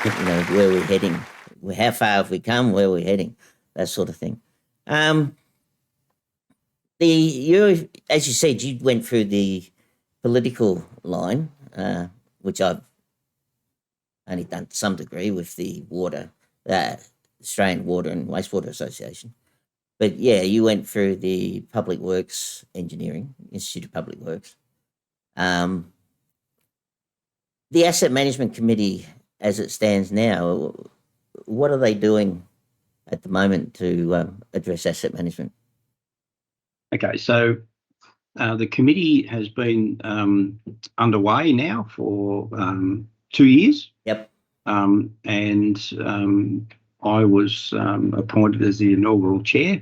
where we're heading, how far have we come, where we're heading, that sort of thing. As you said, you went through the political line, which I've only done to some degree with the Australian Water and Wastewater Association. But yeah, you went through the Public Works Engineering, Institute of Public Works. The Asset Management Committee, as it stands now, what are they doing at the moment to address asset management? Okay, so the committee has been underway now for 2 years. Yep. And I was appointed as the inaugural chair,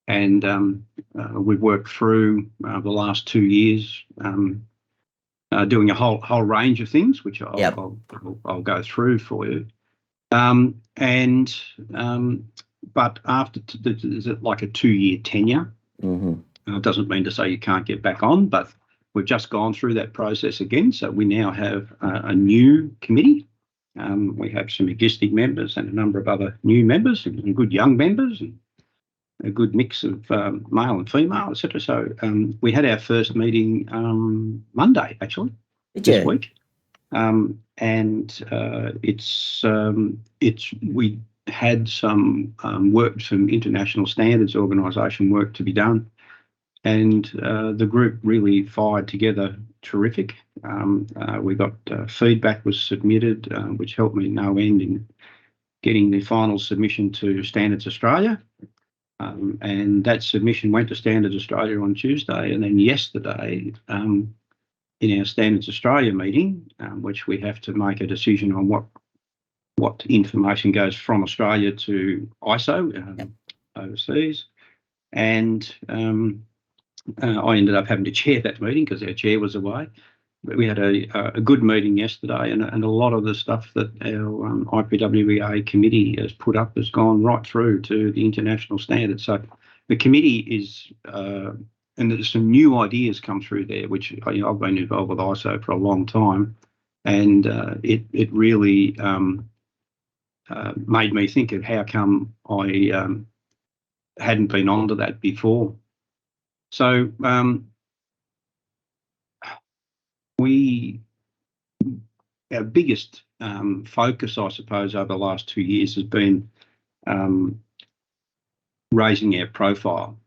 and we've worked through the last 2 years doing a whole range of things, which I'll go through for you. But after is it like a 2-year tenure? Mm-hmm. It doesn't mean to say you can't get back on, but we've just gone through that process again. So we now have a new committee. We have some existing members and a number of other new members and good young members and a good mix of male and female, etc. So we had our first meeting Monday, actually, this week. We had some work, some international standards organisation work to be done, and the group really fired together terrific. We got feedback was submitted, which helped me no end in getting the final submission to Standards Australia. And that submission went to Standards Australia on Tuesday, and then yesterday, in our Standards Australia meeting, which we have to make a decision on what information goes from Australia to ISO overseas. And I ended up having to chair that meeting because our chair was away. But we had a good meeting yesterday, and a lot of the stuff that our IPWEA committee has put up has gone right through to the international standards. So the committee is, and there's some new ideas come through there, which I've been involved with ISO for a long time, and it really made me think of how come I hadn't been onto that before. So our biggest focus, I suppose, over the last 2 years has been raising our profile.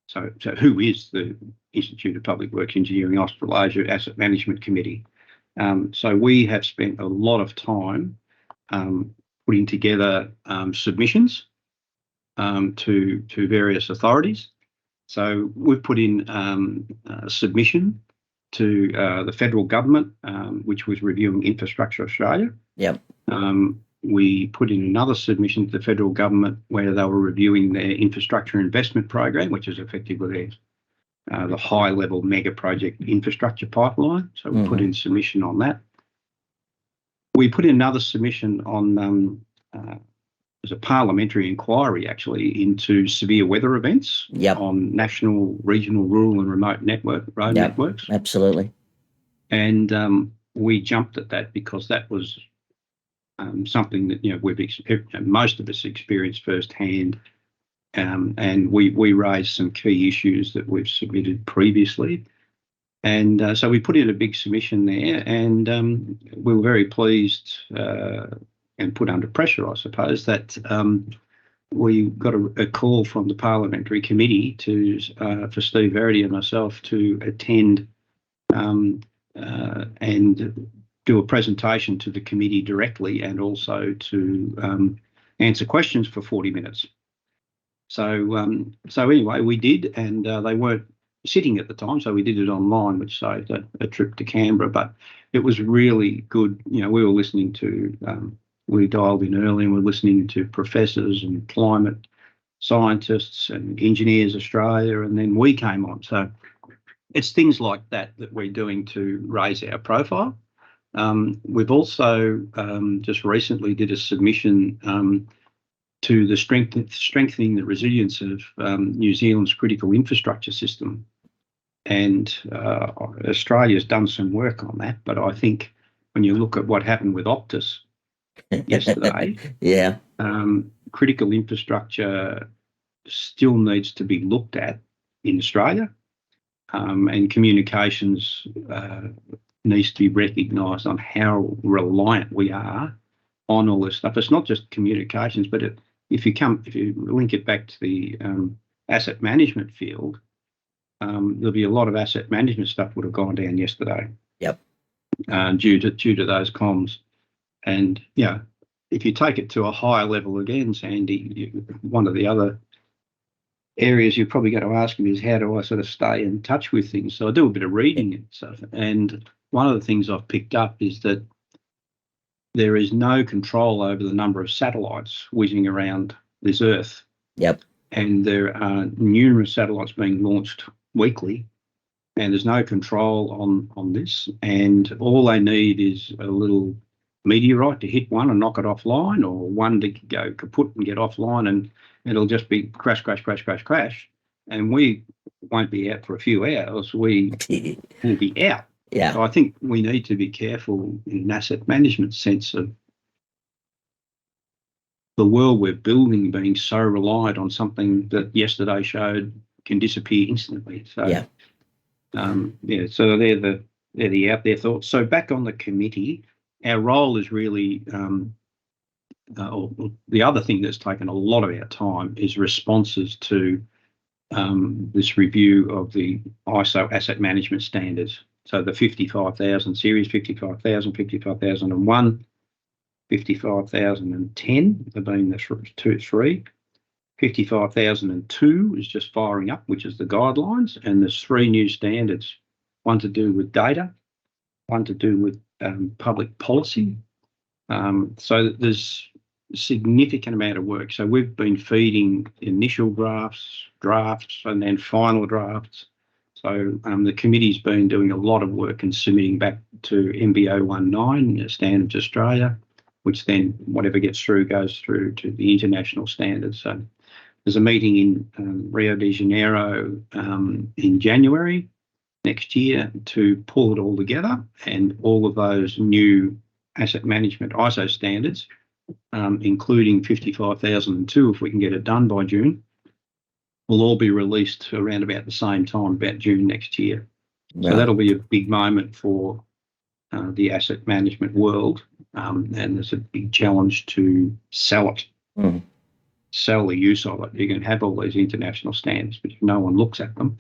So who is the Institute of Public Works Engineering Australasia Asset Management Committee? So we have spent a lot of time putting together submissions to various authorities. So we've put in a submission to the federal government, which was reviewing Infrastructure Australia. Yep. We put in another submission to the federal government where they were reviewing their infrastructure investment program, which is effectively the high-level mega project infrastructure pipeline. So we put in submission on that. We put in another submission on as a parliamentary inquiry, actually, into severe weather events on national, regional, rural and remote road networks. Absolutely. And we jumped at that because that was something that most of us experienced firsthand, and we raised some key issues that we've submitted previously. And so we put in a big submission there, and we were very pleased and put under pressure, I suppose, that we got a call from the Parliamentary Committee for Steve Verity and myself to attend and do a presentation to the committee directly, and also to answer questions for 40 minutes. So anyway, we did, and they weren't sitting at the time, so we did it online, which saved a trip to Canberra. But it was really good. We were listening to. We dialed in early and we're listening to professors and climate scientists and Engineers Australia, and then we came on. So it's things like that we're doing to raise our profile. We've also just recently did a submission to the strengthening the resilience of New Zealand's critical infrastructure system. And Australia's done some work on that, but I think when you look at what happened with Optus, yesterday. Yeah. Critical infrastructure still needs to be looked at in Australia, and communications needs to be recognised on how reliant we are on all this stuff. It's not just communications, but if you link it back to the asset management field, there'll be a lot of asset management stuff would have gone down yesterday. Yep. Due to those comms. And yeah, if you take it to a higher level again, Sandy, one of the other areas you're probably going to ask me is how do I sort of stay in touch with things? So I do a bit of reading and stuff. And one of the things I've picked up is that there is no control over the number of satellites whizzing around this Earth. Yep. And there are numerous satellites being launched weekly, and there's no control on this. And all they need is a little meteorite to hit one and knock it offline, or one to go kaput and get offline, and it'll just be crash, crash, crash, crash, crash. And we won't be out for a few hours. We will be out. Yeah. So I think we need to be careful in an asset management sense of the world we're building being so reliant on something that yesterday showed can disappear instantly. So yeah. So they're the out there thoughts. So back on the committee, our role is really the other thing that's taken a lot of our time is responses to this review of the ISO asset management standards. So the 55,000 series, 55,000, 55,001, 55,010 have been the three. 55,002 is just firing up, which is the guidelines, and there's three new standards, one to do with data, one to do with public policy. So there's a significant amount of work. So we've been feeding initial drafts, and then final drafts. So the committee's been doing a lot of work and submitting back to MBO 19, Standards Australia, which then whatever gets through goes through to the international standards. So there's a meeting in Rio de Janeiro in January next year to pull it all together, and all of those new asset management ISO standards, including 55,002, if we can get it done by June, will all be released around about the same time, about June next year. So that'll be a big moment for the asset management world, and there's a big challenge to sell it. Mm. Sell the use of it. You can have all these international standards, but if no one looks at them,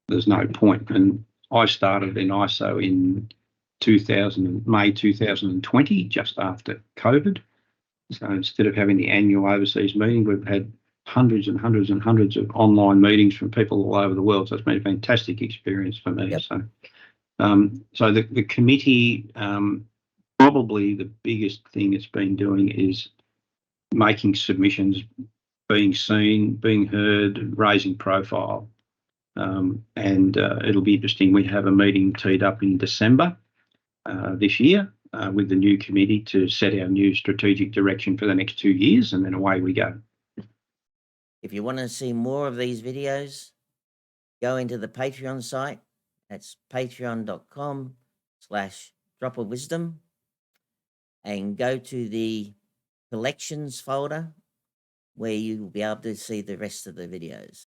there's no point. And I started in ISO in May 2020, just after COVID. So instead of having the annual overseas meeting, we've had hundreds and hundreds and hundreds of online meetings from people all over the world. So it's been a fantastic experience for me. Yep. So the committee, probably the biggest thing it's been doing is making submissions, being seen, being heard, raising profile. And it'll be interesting. We have a meeting teed up in December this year with the new committee to set our new strategic direction for the next 2 years, and then away we go. If you want to see more of these videos, go into the Patreon site. That's patreon.com/dropofwisdom, and go to the collections folder where you will be able to see the rest of the videos.